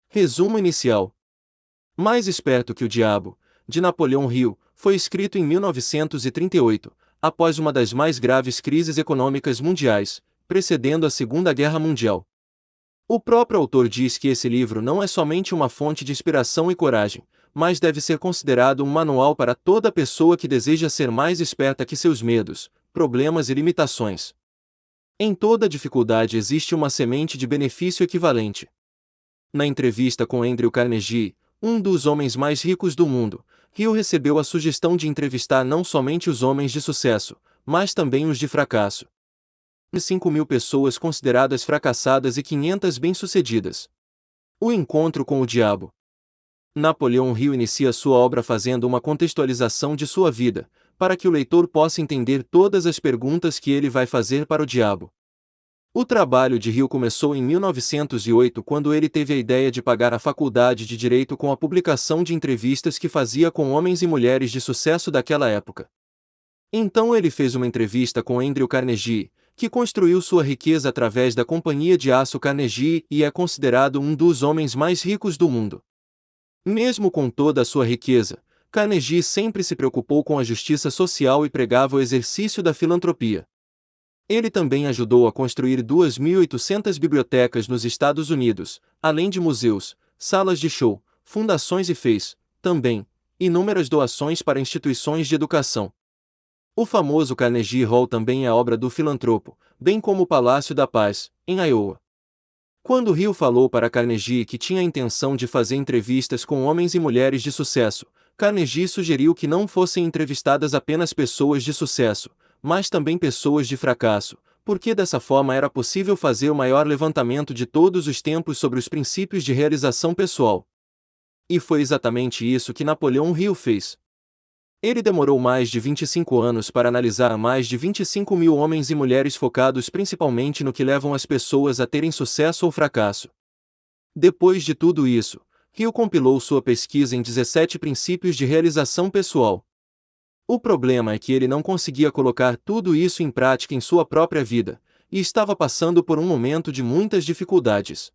Resumo inicial. Mais Esperto que o Diabo, de Napoleão Hill, foi escrito em 1938, após uma das mais graves crises econômicas mundiais, precedendo a Segunda Guerra Mundial. O próprio autor diz que esse livro não é somente uma fonte de inspiração e coragem, mas deve ser considerado um manual para toda pessoa que deseja ser mais esperta que seus medos, problemas e limitações. Em toda dificuldade existe uma semente de benefício equivalente. Na entrevista com Andrew Carnegie, um dos homens mais ricos do mundo, Hill recebeu a sugestão de entrevistar não somente os homens de sucesso, mas também os de fracasso. 5.000 pessoas consideradas fracassadas e 500 bem-sucedidas. O encontro com o diabo. Napoleão Hill inicia sua obra fazendo uma contextualização de sua vida, para que o leitor possa entender todas as perguntas que ele vai fazer para o diabo. O trabalho de Hill começou em 1908 quando ele teve a ideia de pagar a faculdade de Direito com a publicação de entrevistas que fazia com homens e mulheres de sucesso daquela época. Então ele fez uma entrevista com Andrew Carnegie, que construiu sua riqueza através da companhia de aço Carnegie e é considerado um dos homens mais ricos do mundo. Mesmo com toda a sua riqueza, Carnegie sempre se preocupou com a justiça social e pregava o exercício da filantropia. Ele também ajudou a construir 2.800 bibliotecas nos Estados Unidos, além de museus, salas de show, fundações e fez, também, inúmeras doações para instituições de educação. O famoso Carnegie Hall também é obra do filantropo, bem como o Palácio da Paz, em Iowa. Quando Hill falou para Carnegie que tinha a intenção de fazer entrevistas com homens e mulheres de sucesso, Carnegie sugeriu que não fossem entrevistadas apenas pessoas de sucesso, mas também pessoas de fracasso, porque dessa forma era possível fazer o maior levantamento de todos os tempos sobre os princípios de realização pessoal. E foi exatamente isso que Napoleão Hill fez. Ele demorou mais de 25 anos para analisar mais de 25.000 homens e mulheres focados principalmente no que levam as pessoas a terem sucesso ou fracasso. Depois de tudo isso, Hill compilou sua pesquisa em 17 princípios de realização pessoal. O problema é que ele não conseguia colocar tudo isso em prática em sua própria vida, e estava passando por um momento de muitas dificuldades.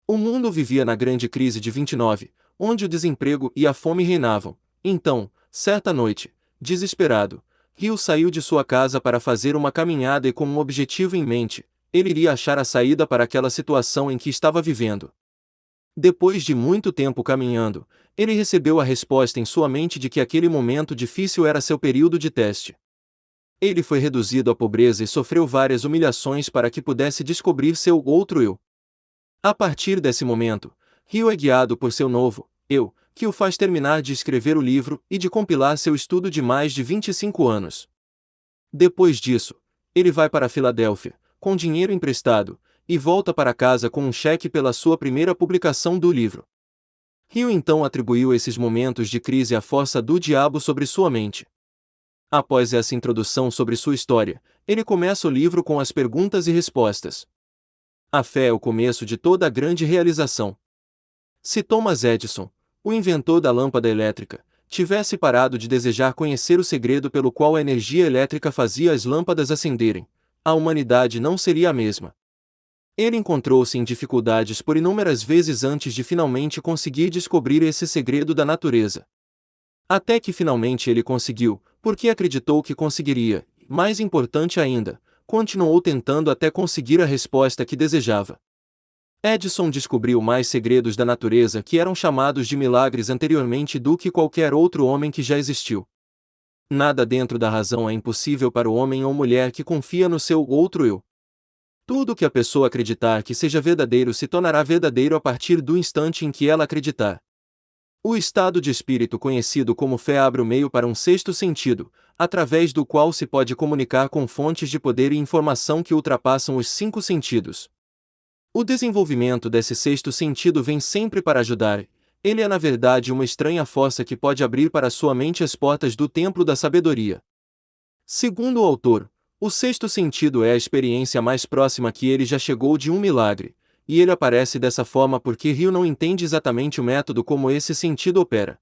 O mundo vivia na grande crise de 29, onde o desemprego e a fome reinavam. Então, certa noite, desesperado, Hill saiu de sua casa para fazer uma caminhada e com um objetivo em mente, ele iria achar a saída para aquela situação em que estava vivendo. Depois de muito tempo caminhando, ele recebeu a resposta em sua mente de que aquele momento difícil era seu período de teste. Ele foi reduzido à pobreza e sofreu várias humilhações para que pudesse descobrir seu outro eu. A partir desse momento, Hill é guiado por seu novo eu, que o faz terminar de escrever o livro e de compilar seu estudo de mais de 25 anos. Depois disso, ele vai para Filadélfia, com dinheiro emprestado, e volta para casa com um cheque pela sua primeira publicação do livro. Hill então atribuiu esses momentos de crise à força do diabo sobre sua mente. Após essa introdução sobre sua história, ele começa o livro com as perguntas e respostas. A fé é o começo de toda a grande realização. Se Thomas Edison, o inventor da lâmpada elétrica, tivesse parado de desejar conhecer o segredo pelo qual a energia elétrica fazia as lâmpadas acenderem, a humanidade não seria a mesma. Ele encontrou-se em dificuldades por inúmeras vezes antes de finalmente conseguir descobrir esse segredo da natureza. Até que finalmente ele conseguiu, porque acreditou que conseguiria, mais importante ainda, continuou tentando até conseguir a resposta que desejava. Edison descobriu mais segredos da natureza que eram chamados de milagres anteriormente do que qualquer outro homem que já existiu. Nada dentro da razão é impossível para o homem ou mulher que confia no seu outro eu. Tudo que a pessoa acreditar que seja verdadeiro se tornará verdadeiro a partir do instante em que ela acreditar. O estado de espírito conhecido como fé abre o meio para um sexto sentido, através do qual se pode comunicar com fontes de poder e informação que ultrapassam os 5 sentidos. O desenvolvimento desse sexto sentido vem sempre para ajudar. Ele é na verdade uma estranha força que pode abrir para sua mente as portas do templo da sabedoria. Segundo o autor, o sexto sentido é a experiência mais próxima que ele já chegou de um milagre, e ele aparece dessa forma porque Hill não entende exatamente o método como esse sentido opera.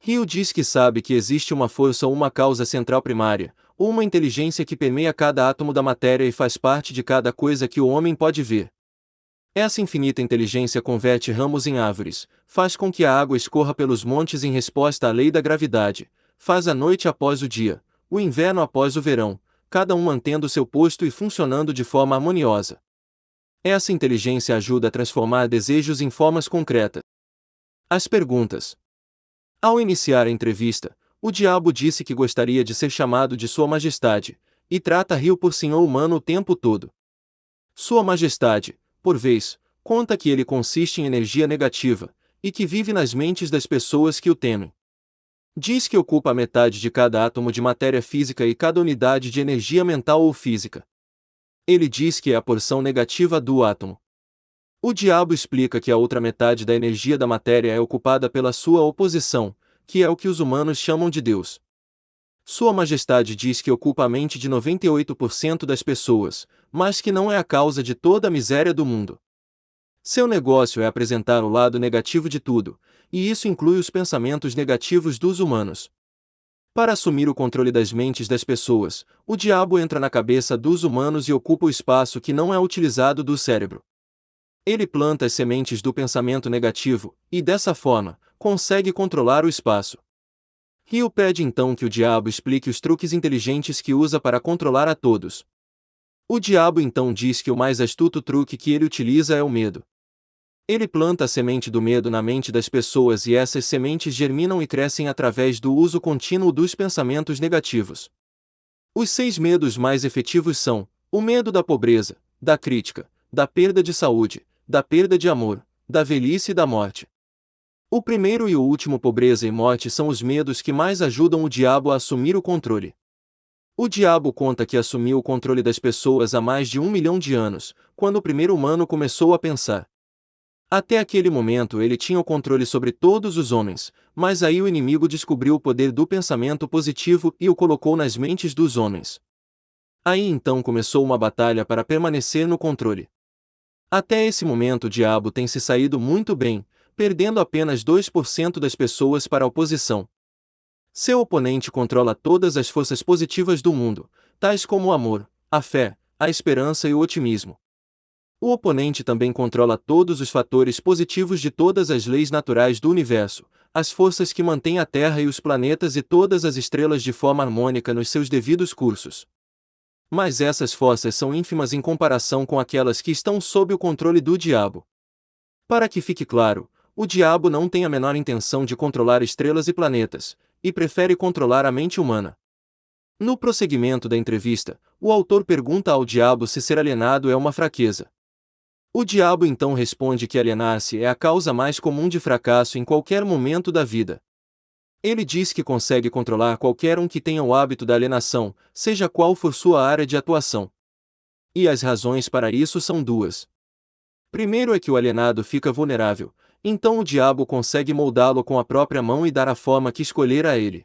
Hill diz que sabe que existe uma força ou uma causa central primária, ou uma inteligência que permeia cada átomo da matéria e faz parte de cada coisa que o homem pode ver. Essa infinita inteligência converte ramos em árvores, faz com que a água escorra pelos montes em resposta à lei da gravidade, faz a noite após o dia, o inverno após o verão, cada um mantendo seu posto e funcionando de forma harmoniosa. Essa inteligência ajuda a transformar desejos em formas concretas. As perguntas. Ao iniciar a entrevista, o diabo disse que gostaria de ser chamado de Sua Majestade, e trata Rio por senhor humano o tempo todo. Sua Majestade, por vez, conta que ele consiste em energia negativa, e que vive nas mentes das pessoas que o temem. Diz que ocupa a metade de cada átomo de matéria física e cada unidade de energia mental ou física. Ele diz que é a porção negativa do átomo. O diabo explica que a outra metade da energia da matéria é ocupada pela sua oposição, que é o que os humanos chamam de Deus. Sua Majestade diz que ocupa a mente de 98% das pessoas, mas que não é a causa de toda a miséria do mundo. Seu negócio é apresentar o lado negativo de tudo, e isso inclui os pensamentos negativos dos humanos. Para assumir o controle das mentes das pessoas, o diabo entra na cabeça dos humanos e ocupa o espaço que não é utilizado do cérebro. Ele planta as sementes do pensamento negativo, e dessa forma, consegue controlar o espaço. Rio pede então que o diabo explique os truques inteligentes que usa para controlar a todos. O diabo então diz que o mais astuto truque que ele utiliza é o medo. Ele planta a semente do medo na mente das pessoas e essas sementes germinam e crescem através do uso contínuo dos pensamentos negativos. Os 6 medos mais efetivos são: o medo da pobreza, da crítica, da perda de saúde, da perda de amor, da velhice e da morte. O primeiro e o último, pobreza e morte, são os medos que mais ajudam o diabo a assumir o controle. O diabo conta que assumiu o controle das pessoas há mais de 1 milhão de anos, quando o primeiro humano começou a pensar. Até aquele momento ele tinha o controle sobre todos os homens, mas aí o inimigo descobriu o poder do pensamento positivo e o colocou nas mentes dos homens. Aí então começou uma batalha para permanecer no controle. Até esse momento o diabo tem se saído muito bem, perdendo apenas 2% das pessoas para a oposição. Seu oponente controla todas as forças positivas do mundo, tais como o amor, a fé, a esperança e o otimismo. O oponente também controla todos os fatores positivos de todas as leis naturais do universo, as forças que mantêm a Terra e os planetas e todas as estrelas de forma harmônica nos seus devidos cursos. Mas essas forças são ínfimas em comparação com aquelas que estão sob o controle do diabo. Para que fique claro, o diabo não tem a menor intenção de controlar estrelas e planetas, e prefere controlar a mente humana. No prosseguimento da entrevista, o autor pergunta ao diabo se ser alienado é uma fraqueza. O diabo então responde que alienar-se é a causa mais comum de fracasso em qualquer momento da vida. Ele diz que consegue controlar qualquer um que tenha o hábito da alienação, seja qual for sua área de atuação. E as razões para isso são duas. Primeiro é que o alienado fica vulnerável, então o diabo consegue moldá-lo com a própria mão e dar a forma que escolher a ele.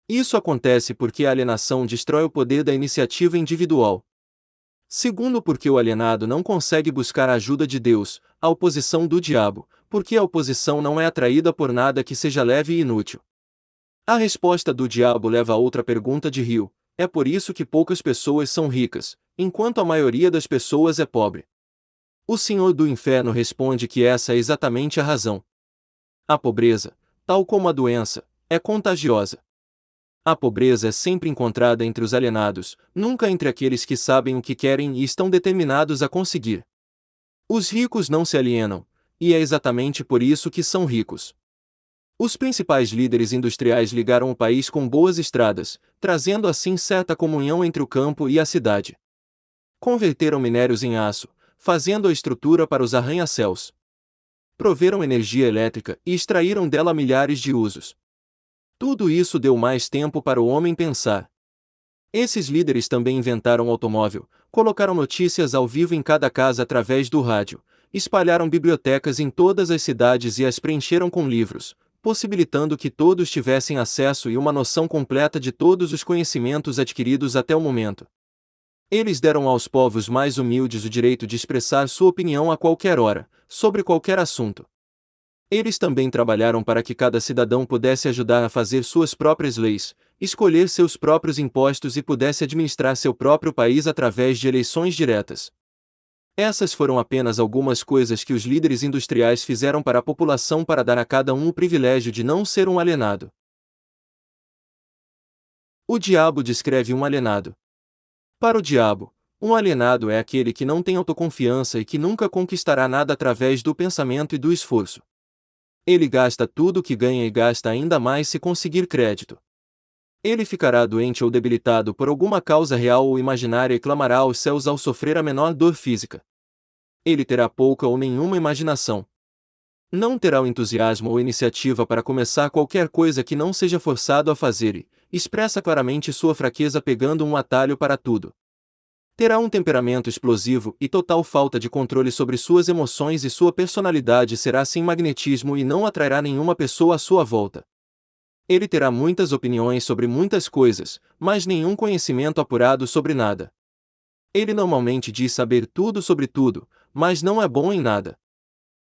Isso acontece porque a alienação destrói o poder da iniciativa individual. Segundo, porque o alienado não consegue buscar a ajuda de Deus, a oposição do diabo, porque a oposição não é atraída por nada que seja leve e inútil. A resposta do diabo leva a outra pergunta de Rio: é por isso que poucas pessoas são ricas, enquanto a maioria das pessoas é pobre. O Senhor do Inferno responde que essa é exatamente a razão. A pobreza, tal como a doença, é contagiosa. A pobreza é sempre encontrada entre os alienados, nunca entre aqueles que sabem o que querem e estão determinados a conseguir. Os ricos não se alienam, e é exatamente por isso que são ricos. Os principais líderes industriais ligaram o país com boas estradas, trazendo assim certa comunhão entre o campo e a cidade. Converteram minérios em aço, fazendo a estrutura para os arranha-céus. Proveram energia elétrica e extraíram dela milhares de usos. Tudo isso deu mais tempo para o homem pensar. Esses líderes também inventaram o automóvel, colocaram notícias ao vivo em cada casa através do rádio, espalharam bibliotecas em todas as cidades e as preencheram com livros, possibilitando que todos tivessem acesso e uma noção completa de todos os conhecimentos adquiridos até o momento. Eles deram aos povos mais humildes o direito de expressar sua opinião a qualquer hora, sobre qualquer assunto. Eles também trabalharam para que cada cidadão pudesse ajudar a fazer suas próprias leis, escolher seus próprios impostos e pudesse administrar seu próprio país através de eleições diretas. Essas foram apenas algumas coisas que os líderes industriais fizeram para a população para dar a cada um o privilégio de não ser um alienado. O diabo descreve um alienado. Para o diabo, um alienado é aquele que não tem autoconfiança e que nunca conquistará nada através do pensamento e do esforço. Ele gasta tudo o que ganha e gasta ainda mais se conseguir crédito. Ele ficará doente ou debilitado por alguma causa real ou imaginária e clamará aos céus ao sofrer a menor dor física. Ele terá pouca ou nenhuma imaginação. Não terá o entusiasmo ou iniciativa para começar qualquer coisa que não seja forçado a fazer e expressa claramente sua fraqueza pegando um atalho para tudo. Terá um temperamento explosivo e total falta de controle sobre suas emoções e sua personalidade será sem magnetismo e não atrairá nenhuma pessoa à sua volta. Ele terá muitas opiniões sobre muitas coisas, mas nenhum conhecimento apurado sobre nada. Ele normalmente diz saber tudo sobre tudo, mas não é bom em nada.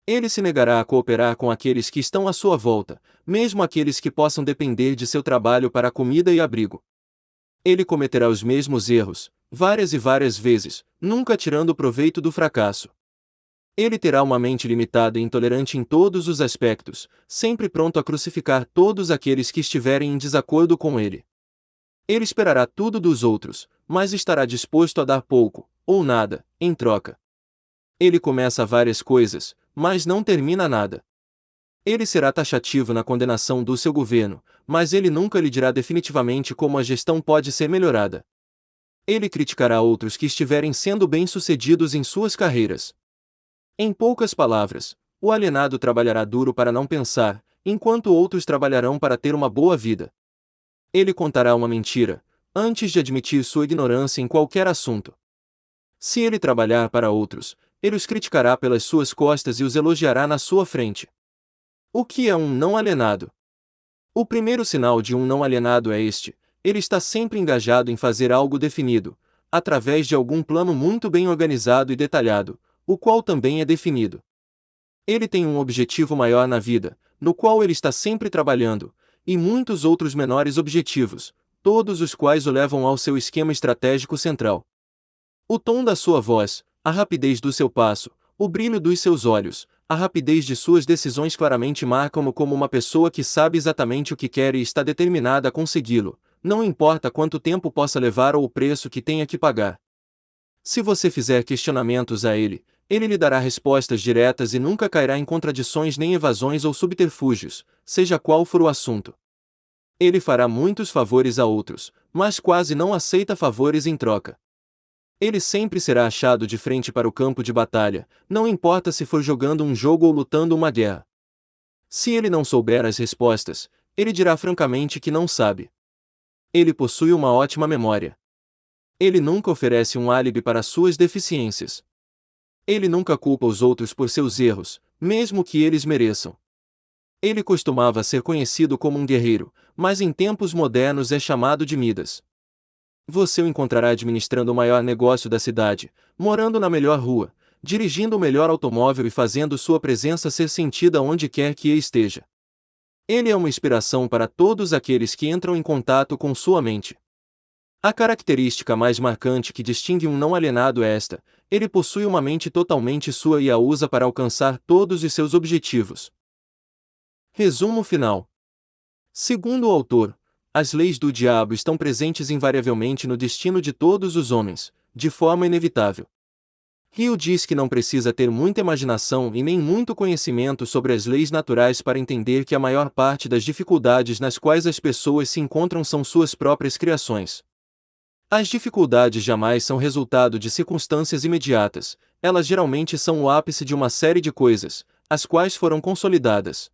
Ele se negará a cooperar com aqueles que estão à sua volta, mesmo aqueles que possam depender de seu trabalho para comida e abrigo. Ele cometerá os mesmos erros, várias e várias vezes, nunca tirando proveito do fracasso. Ele terá uma mente limitada e intolerante em todos os aspectos, sempre pronto a crucificar todos aqueles que estiverem em desacordo com ele. Ele esperará tudo dos outros, mas estará disposto a dar pouco, ou nada, em troca. Ele começa várias coisas, mas não termina nada. Ele será taxativo na condenação do seu governo, mas ele nunca lhe dirá definitivamente como a gestão pode ser melhorada. Ele criticará outros que estiverem sendo bem-sucedidos em suas carreiras. Em poucas palavras, o alienado trabalhará duro para não pensar, enquanto outros trabalharão para ter uma boa vida. Ele contará uma mentira, antes de admitir sua ignorância em qualquer assunto. Se ele trabalhar para outros, ele os criticará pelas suas costas e os elogiará na sua frente. O que é um não alienado? O primeiro sinal de um não alienado é este: ele está sempre engajado em fazer algo definido, através de algum plano muito bem organizado e detalhado, o qual também é definido. Ele tem um objetivo maior na vida, no qual ele está sempre trabalhando, e muitos outros menores objetivos, todos os quais o levam ao seu esquema estratégico central. O tom da sua voz, a rapidez do seu passo, o brilho dos seus olhos, a rapidez de suas decisões claramente marcam-no como uma pessoa que sabe exatamente o que quer e está determinada a consegui-lo, não importa quanto tempo possa levar ou o preço que tenha que pagar. Se você fizer questionamentos a ele, ele lhe dará respostas diretas e nunca cairá em contradições nem evasões ou subterfúgios, seja qual for o assunto. Ele fará muitos favores a outros, mas quase não aceita favores em troca. Ele sempre será achado de frente para o campo de batalha, não importa se for jogando um jogo ou lutando uma guerra. Se ele não souber as respostas, ele dirá francamente que não sabe. Ele possui uma ótima memória. Ele nunca oferece um álibi para suas deficiências. Ele nunca culpa os outros por seus erros, mesmo que eles mereçam. Ele costumava ser conhecido como um guerreiro, mas em tempos modernos é chamado de Midas. Você o encontrará administrando o maior negócio da cidade, morando na melhor rua, dirigindo o melhor automóvel e fazendo sua presença ser sentida onde quer que esteja. Ele é uma inspiração para todos aqueles que entram em contato com sua mente. A característica mais marcante que distingue um não alienado é esta: ele possui uma mente totalmente sua e a usa para alcançar todos os seus objetivos. Resumo final. Segundo o autor, as leis do diabo estão presentes invariavelmente no destino de todos os homens, de forma inevitável. Hill diz que não precisa ter muita imaginação e nem muito conhecimento sobre as leis naturais para entender que a maior parte das dificuldades nas quais as pessoas se encontram são suas próprias criações. As dificuldades jamais são resultado de circunstâncias imediatas, elas geralmente são o ápice de uma série de coisas, as quais foram consolidadas.